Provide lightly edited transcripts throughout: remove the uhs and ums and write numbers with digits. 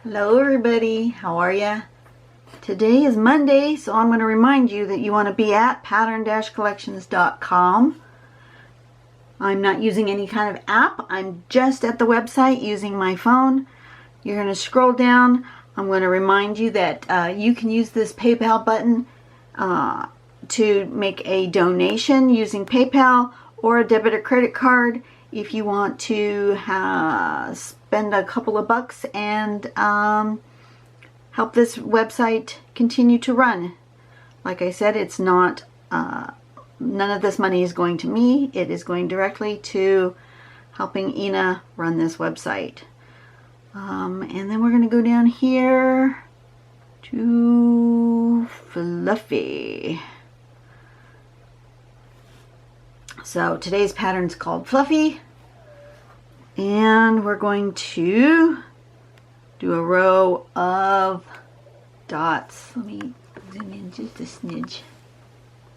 Hello everybody, how are ya? Today is Monday, so I'm going to remind you that you want to be at pattern-collections.com. I'm not using any kind of app, I'm just at the website using my phone. You're going to scroll down. I'm going to remind you that you can use this PayPal button to make a donation using PayPal or a debit or credit card if you want to spend a couple of bucks and help this website continue to run. Like I said, it's not, none of this money is going to me. It is going directly to helping Ina run this website. And then we're going to go down here to Fluffy. So today's pattern is called Fluffy, and we're going to do a row of dots. Let me zoom in just a smidge.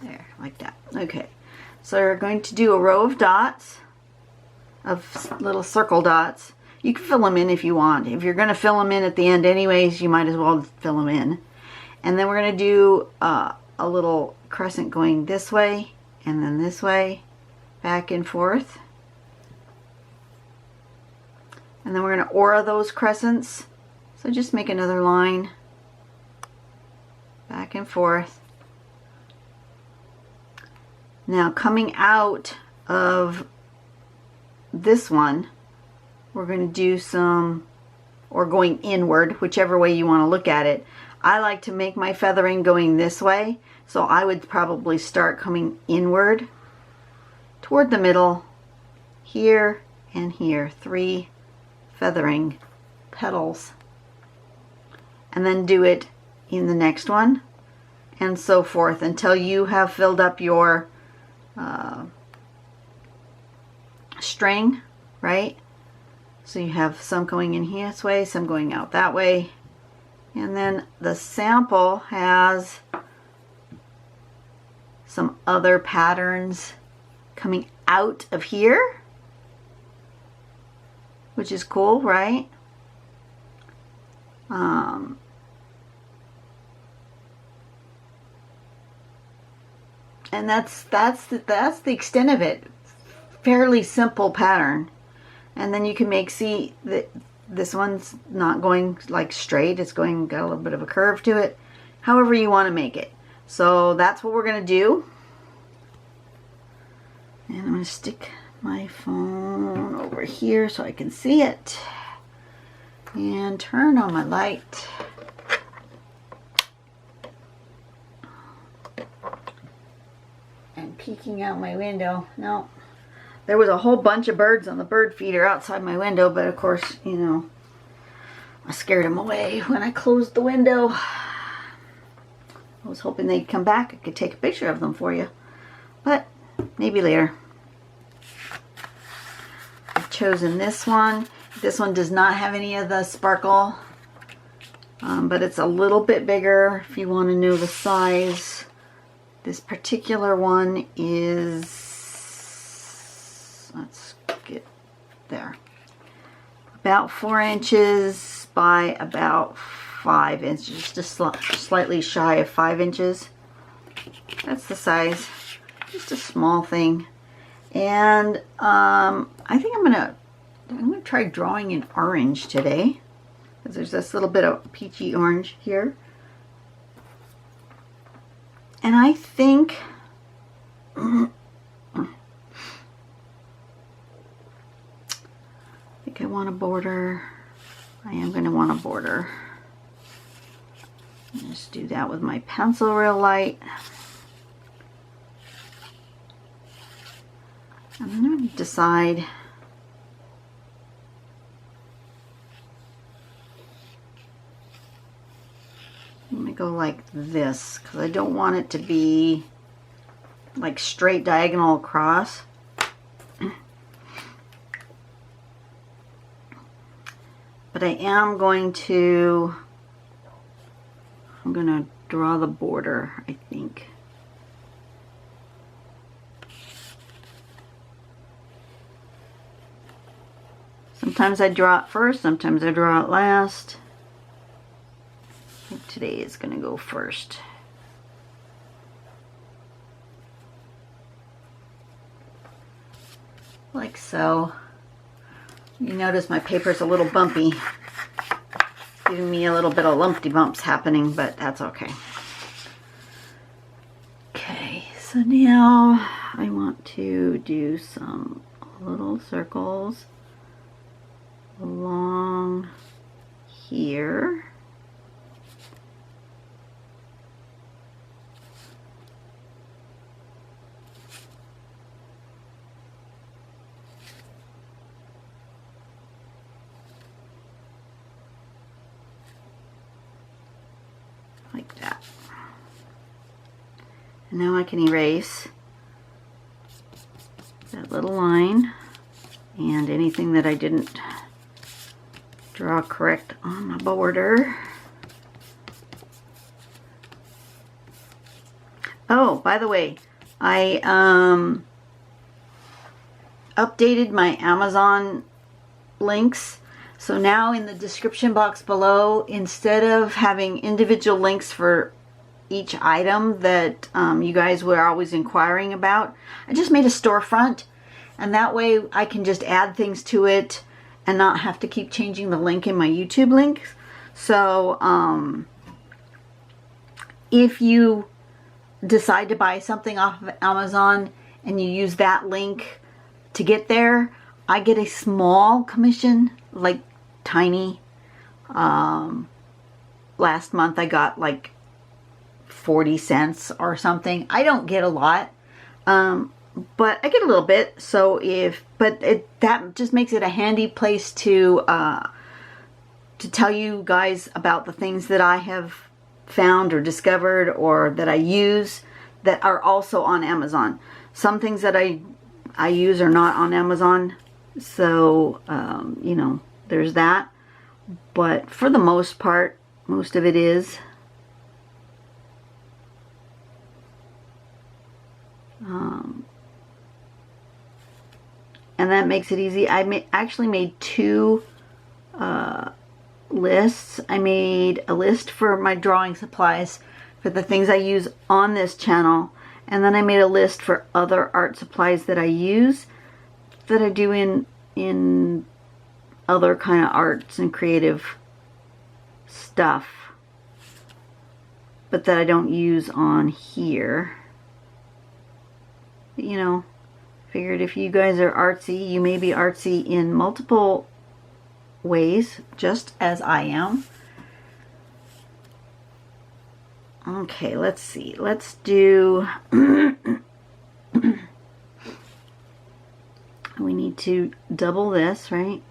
There, like that. Okay, so we're going to do a row of dots, of little circle dots. You can fill them in if you want. If you're going to fill them in at the end anyways, you might as well fill them in. And then we're going to do a little crescent going this way and then this way, back and forth. And then we're going to aura those crescents. So just make another line, back and forth. Now coming out of this one, we're going to do some, or going inward, whichever way you want to look at it. I like to make my feathering going this way, so I would probably start coming inward toward the middle, here and here, 3 feathering petals, and then do it in the next one, and so forth until you have filled up your string, right? So you have some going in here this way, some going out that way, and then the sample has some other patterns coming out of here, which is cool, right? And that's the extent of it. Fairly simple pattern. And then you can make, see that this one's not going like straight, it's going, got a little bit of a curve to it, however you want to make it. So that's what we're going to do. And I'm going to stick my phone over here so I can see it, and turn on my light. And peeking out my window. No, there was a whole bunch of birds on the bird feeder outside my window, but of course, you know, I scared them away when I closed the window. I was hoping they'd come back. I could take a picture of them for you, but maybe later. I've chosen this one. This one does not have any of the sparkle, but it's a little bit bigger if you want to know the size. This particular one is, let's get there, about 4 inches by about 5 inches, just slightly shy of 5 inches. That's the size, just a small thing. And I think I'm gonna try drawing in orange today, because there's this little bit of peachy orange here. And I think I want a border. I am going to want a border. Just do that with my pencil real light. And then I'm going to decide I'm going to go like this, because I don't want it to be like straight diagonal across. But I am going to, I'm going to draw the border, I think. Sometimes I draw it first, sometimes I draw it last. I think today is going to go first. Like so. You notice my paper's a little bumpy. Giving me a little bit of lumpy bumps happening, but that's okay. Okay, so now I want to do some little circles along here. Like that. And now I can erase that little line and anything that I didn't draw correct on my border. Oh, by the way, I updated my Amazon links. So now in the description box below, instead of having individual links for each item that you guys were always inquiring about, I just made a storefront, and that way I can just add things to it and not have to keep changing the link in my YouTube links. So if you decide to buy something off of Amazon and you use that link to get there, I get a small commission, like tiny. Last month I got like 40 cents or something. I don't get a lot, but I get a little bit. So that just makes it a handy place to tell you guys about the things that I have found or discovered or that I use that are also on Amazon. Some things that I use are not on Amazon, so you know, there's that. But for the most part, most of it is. And that makes it easy. I actually made two lists. I made a list for my drawing supplies for the things I use on this channel, and then I made a list for other art supplies that I use, that I do in other kind of arts and creative stuff, but that I don't use on here. But, you know, figured if you guys are artsy, you may be artsy in multiple ways, just as I am. Okay, let's see. Let's do... we need to double this, right?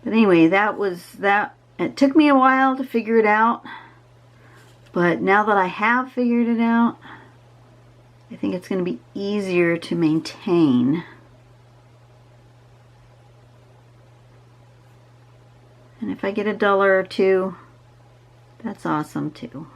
But anyway, that was that. It took me a while to figure it out, but now that I have figured it out, I think it's going to be easier to maintain. And if I get $1 or $2, that's awesome too.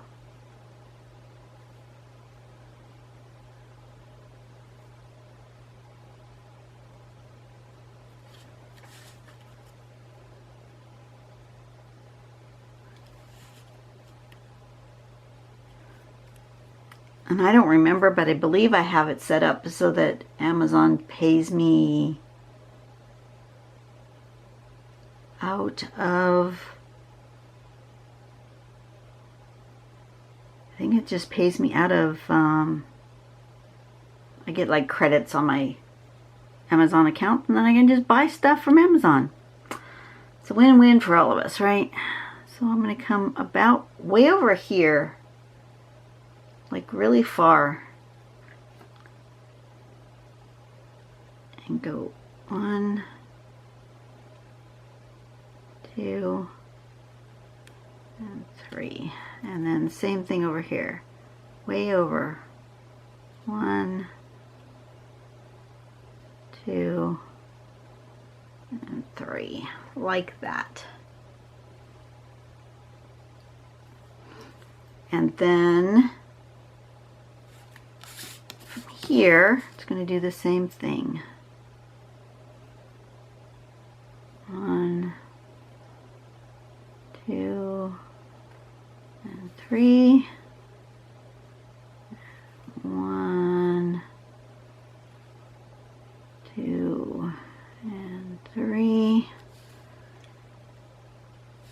And I don't remember, but I believe I have it set up so that Amazon pays me out of, I think it just pays me out of, I get like credits on my Amazon account, and then I can just buy stuff from Amazon. It's a win-win for all of us, right? So I'm going to come about way over here, like really far, and go 1, 2, and 3, and then same thing over here, way over, 1, 2, and 3, like that. And then from here, it's going to do the same thing. 1, 2, and 3. 1, 2, and 3.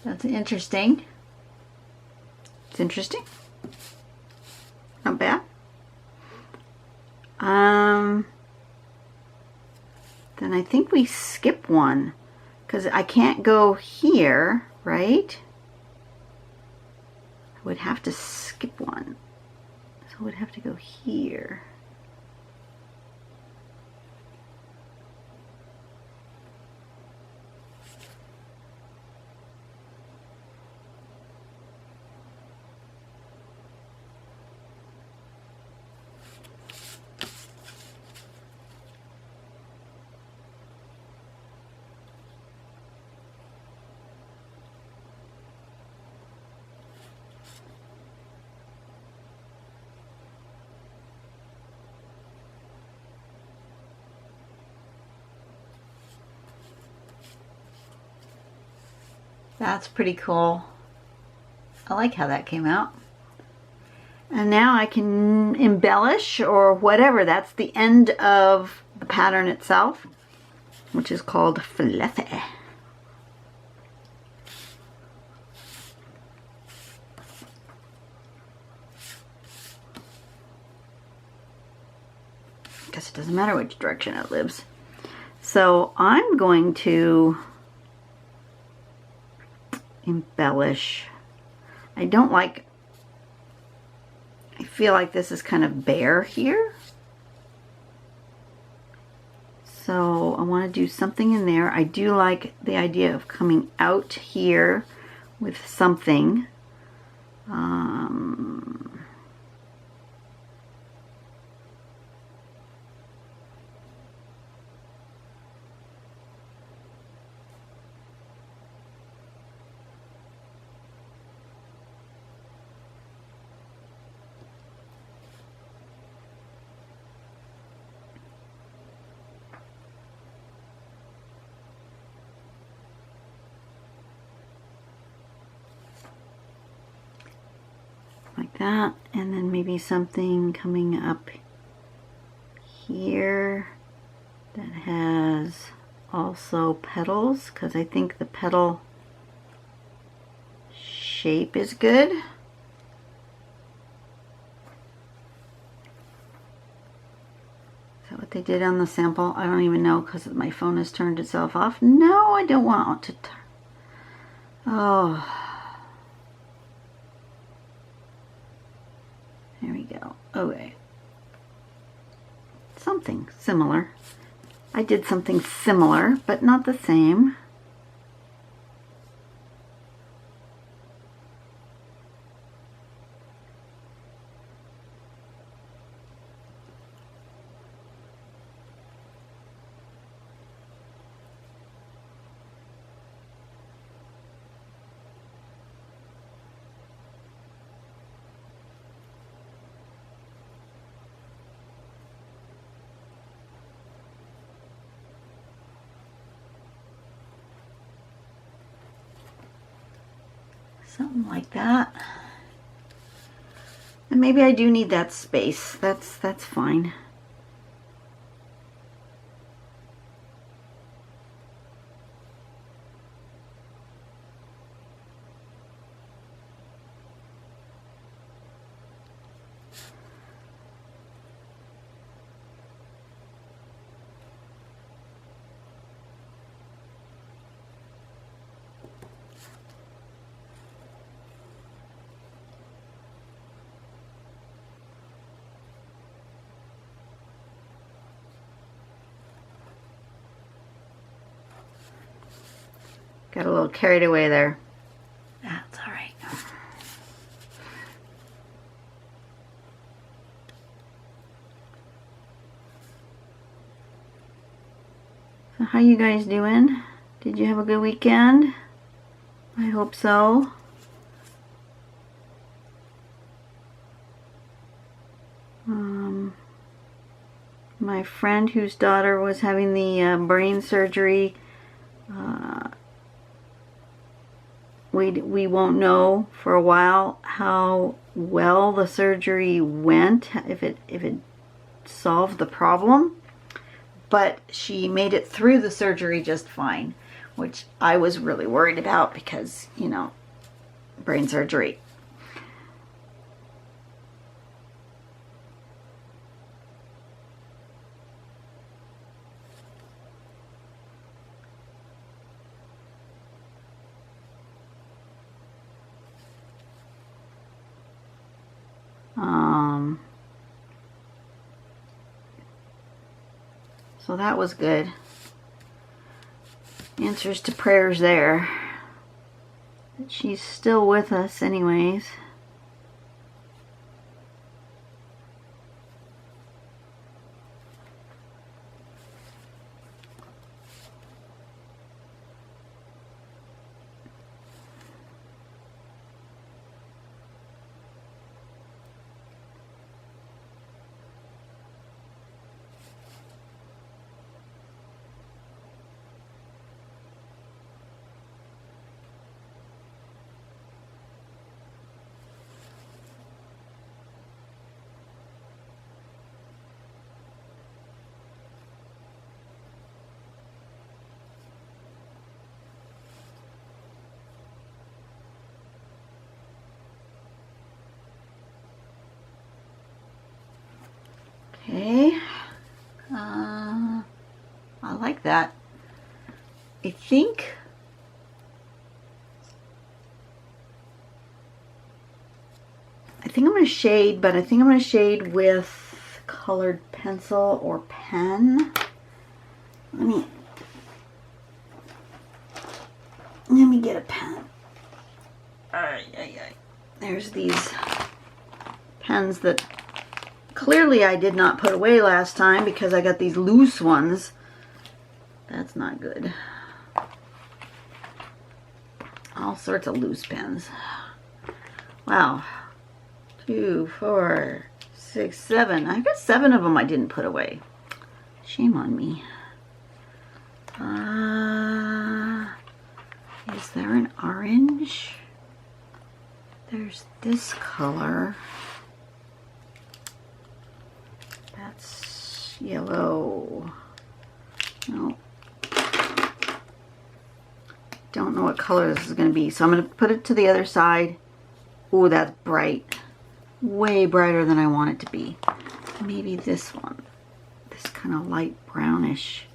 That's interesting. It's interesting. Not bad. Then I think we skip one because I can't go here, right? I would have to skip one. So I would have to go here. That's pretty cool. I like how that came out. And now I can embellish or whatever. That's the end of the pattern itself, which is called fluffy. Guess it doesn't matter which direction it lives. So I'm going to embellish. I feel like this is kind of bare here. So I want to do something in there. I do like the idea of coming out here with something. Like that, and then maybe something coming up here that has also petals, because I think the petal shape is good. Is that what they did on the sample? I don't even know because my phone has turned itself off. No, I don't want to turn. Oh. There we go. Okay. Something similar. I did something similar, but not the same. Something like that. And maybe I do need that space. That's fine. Got a little carried away there. That's all right. So how you guys doing? Did you have a good weekend? I hope so. My friend whose daughter was having the brain surgery, we won't know for a while how well the surgery went, if it solved the problem. But she made it through the surgery just fine, which I was really worried about because, you know, brain surgery. So that was good. Answers to prayers there. She's still with us anyways. Okay, I like that. I think I'm going to shade, but I think I'm going to shade with colored pencil or pen. Let me get a pen. There's these pens that clearly I did not put away last time because I got these loose ones. That's not good. All sorts of loose pens. Wow. 2, 4, 6, 7. I got 7 of them I didn't put away. Shame on me. Is there an orange? There's this color. That's yellow. No. Don't know what color this is going to be, so I'm going to put it to the other side. Oh, that's bright. Way brighter than I want it to be. Maybe this one. This kind of light brownish.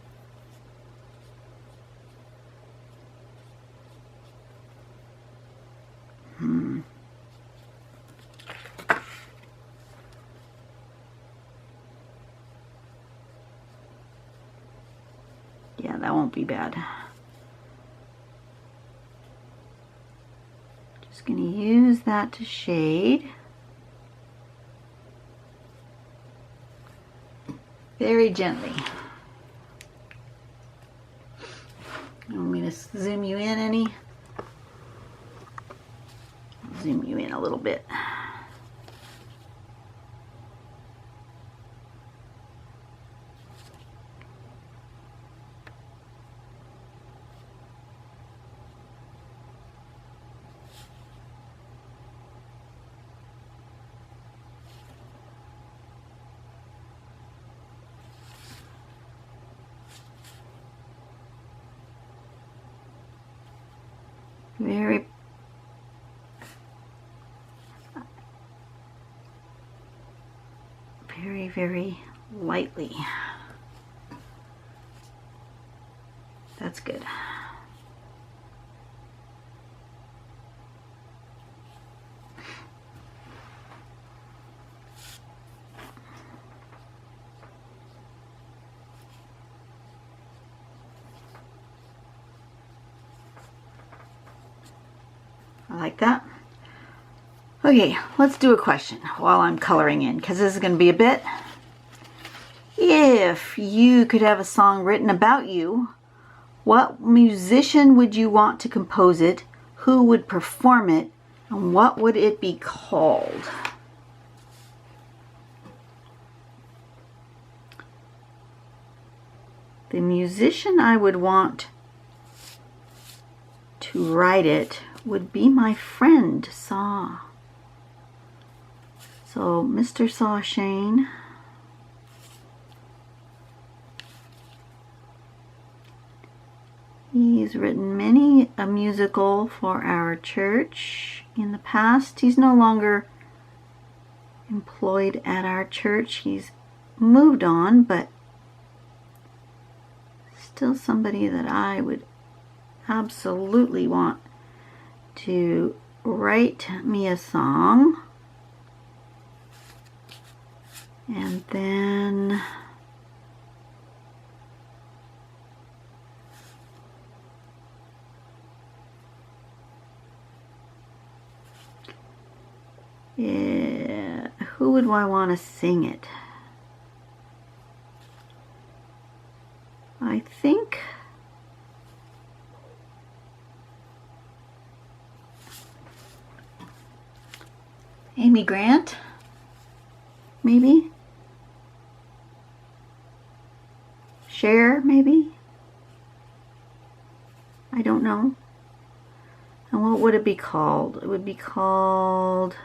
Yeah, that won't be bad. Just going to use that to shade. Very gently. You want me to zoom you in any? I'll zoom you in a little bit. Very lightly. That's good. I like that. Okay, let's do a question while I'm coloring in, because this is going to be a bit. If you could have a song written about you, what musician would you want to compose it? Who would perform it? And what would it be called? The musician I would want to write it would be my friend Saw. So Mr. Saw Shane. He's written many a musical for our church in the past. He's no longer employed at our church. He's moved on, but still somebody that I would absolutely want to write me a song. And then yeah, who would I want to sing it? I think Amy Grant, maybe? Cher, maybe? I don't know. And what would it be called? It would be called...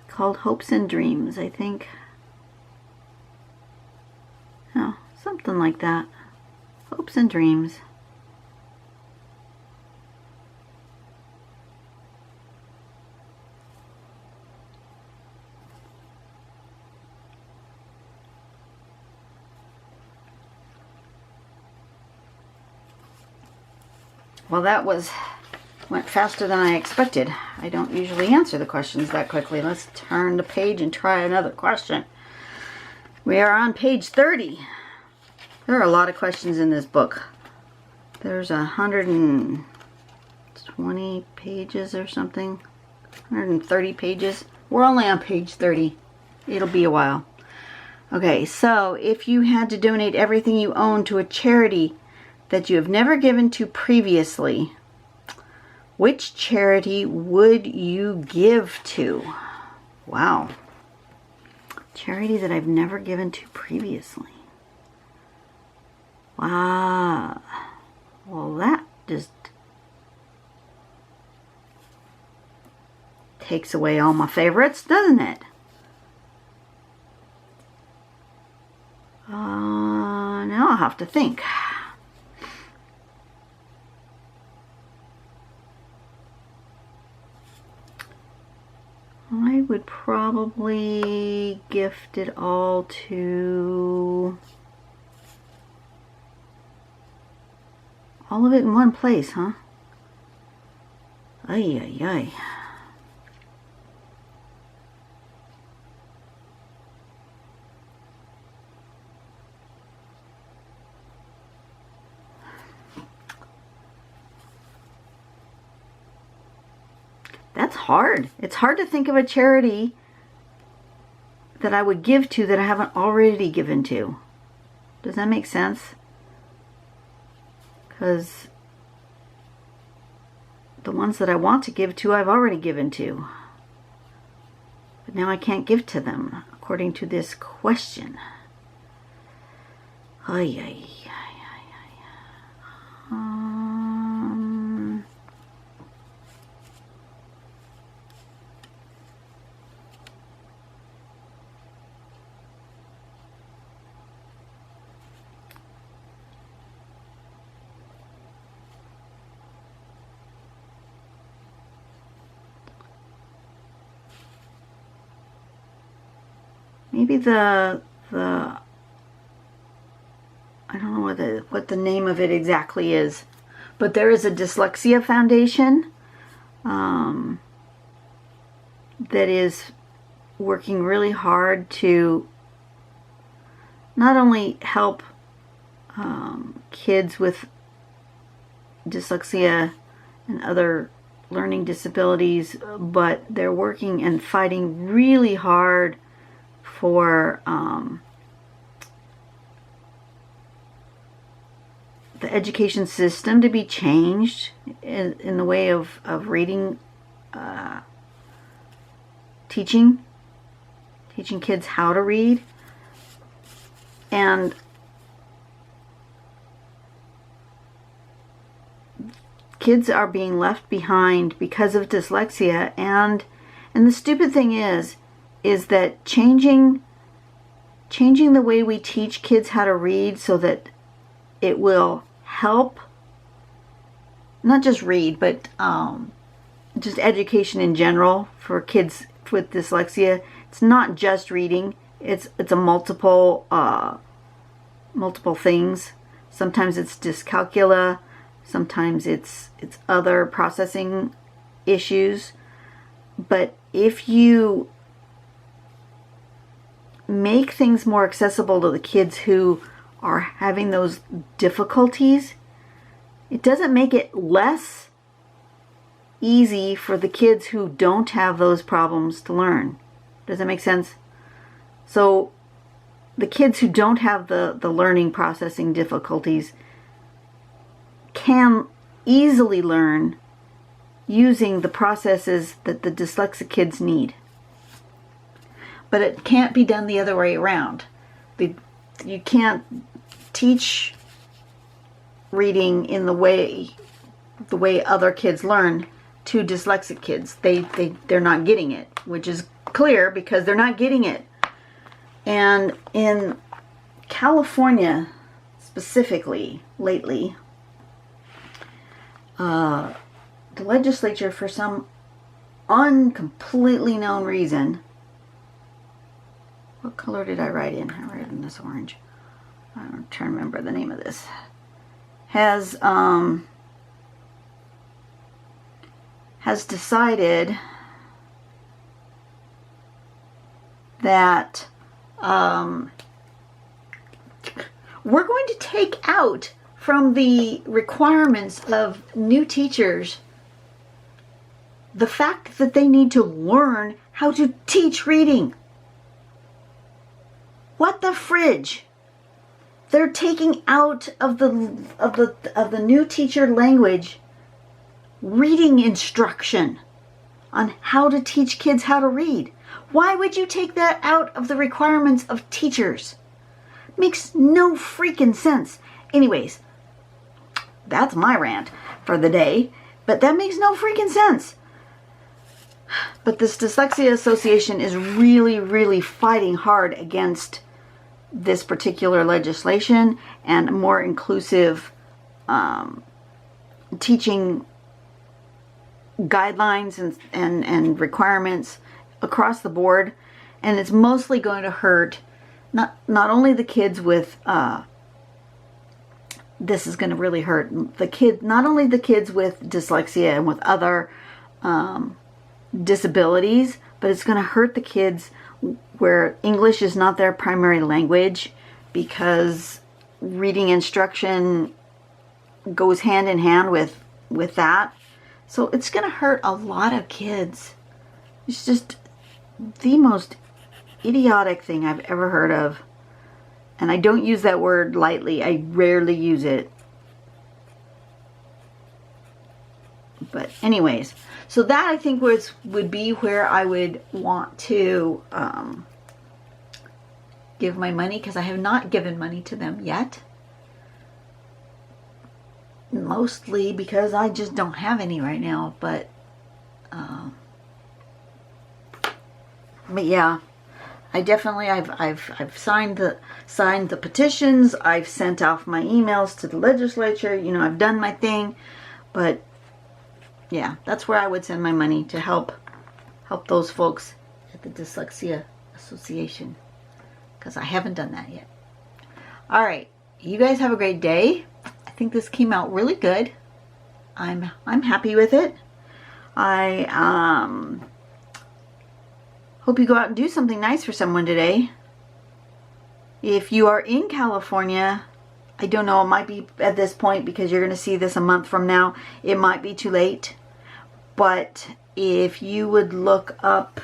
called Hopes and Dreams, I think. Oh, something like that. Hopes and Dreams. Well, that went faster than I expected. I don't usually answer the questions that quickly. Let's turn the page and try another question. We are on page 30. There are a lot of questions in this book. There's 120 pages or something. 130 pages. We're only on page 30. It'll be a while. Okay, so if you had to donate everything you own to a charity that you have never given to previously, which charity would you give to? Wow. Charity that I've never given to previously. Wow. Well, that just takes away all my favorites, doesn't it? Now I'll have to think. I would probably gift it all to... all of it in one place, huh? Ay, ay, ay. That's hard. It's hard to think of a charity that I would give to that I haven't already given to. Does that make sense? Because the ones that I want to give to, I've already given to. But now I can't give to them, according to this question. Ay, ay, ay, ay, ay. Maybe the I don't know what the name of it exactly is, but there is a dyslexia foundation that is working really hard to not only help kids with dyslexia and other learning disabilities, but they're working and fighting really hard for the education system to be changed in the way of reading, teaching kids how to read. And kids are being left behind because of dyslexia, and the stupid thing is that changing the way we teach kids how to read so that it will help not just read, but just education in general for kids with dyslexia. It's not just reading. It's a multiple things. Sometimes it's dyscalculia. Sometimes it's other processing issues. But if you make things more accessible to the kids who are having those difficulties, it doesn't make it less easy for the kids who don't have those problems to learn. Does that make sense? So the kids who don't have the learning processing difficulties can easily learn using the processes that the dyslexic kids need. But it can't be done the other way around. You can't teach reading in the way other kids learn to dyslexic kids. They're not getting it, which is clear because they're not getting it. And in California specifically lately, the legislature, for some uncompletely known reason, what color did I write in? I wrote in this orange. I'm trying to remember the name of this. Has decided that we're going to take out from the requirements of new teachers the fact that they need to learn how to teach reading. What the fridge? They're taking out of the new teacher language reading instruction on how to teach kids how to read. Why would you take that out of the requirements of teachers? Makes no freaking sense. Anyways, that's my rant for the day, but that makes no freaking sense. But this Dyslexia Association is really, really fighting hard against this particular legislation and more inclusive teaching guidelines and requirements across the board. And it's mostly going to hurt not only the kids with this is going to really hurt not only the kids with dyslexia and with other disabilities, but it's going to hurt the kids where English is not their primary language, because reading instruction goes hand in hand with that. So it's going to hurt a lot of kids. It's just the most idiotic thing I've ever heard of. And I don't use that word lightly. I rarely use it. But anyways, so that I think would be where I would want to give my money, because I have not given money to them yet. Mostly because I just don't have any right now. But yeah, I definitely I've signed the petitions. I've sent off my emails to the legislature. You know, I've done my thing. But yeah, that's where I would send my money, to help those folks at the Dyslexia Association, because I haven't done that yet. All right, you guys have a great day. I think this came out really good. I'm happy with it. I hope you go out and do something nice for someone today. If you are in California, I don't know, it might be at this point, because you're going to see this a month from now, it might be too late. But if you would look up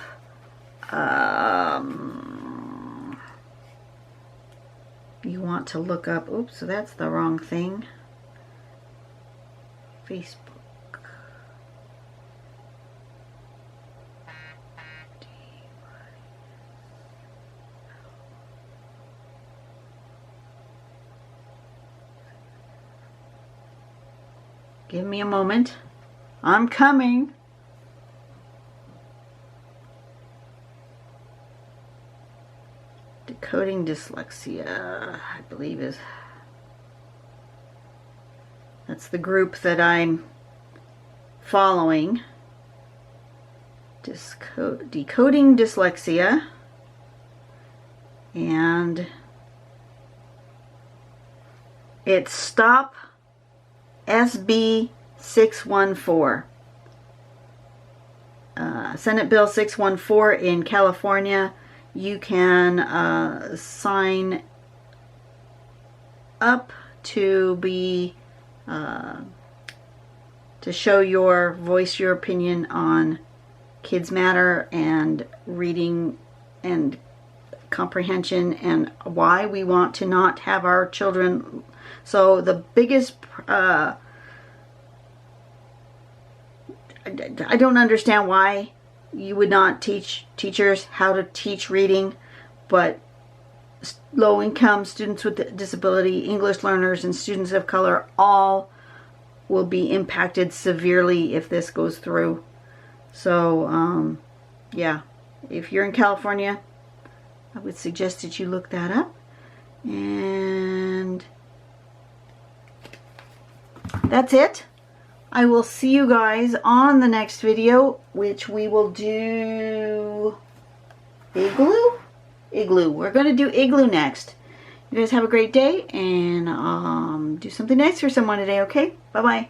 you want to look up, oops, so that's the wrong thing. Facebook. Give me a moment. I'm coming. Decoding dyslexia, I believe that's the group that I'm following. Decoding dyslexia. And it's Stop SB 614. Senate Bill 614 in California. You can sign up to be to show your voice your opinion on Kids Matter and reading and comprehension and why we want to not have our children. So the biggest I don't understand why you would not teach teachers how to teach reading, but low-income students with disability, English learners, and students of color all will be impacted severely if this goes through. So, yeah, if you're in California, I would suggest that you look that up. And that's it. I will see you guys on the next video, which we will do Igloo? Igloo. We're going to do Igloo next. You guys have a great day, and do something nice for someone today, okay? Bye-bye.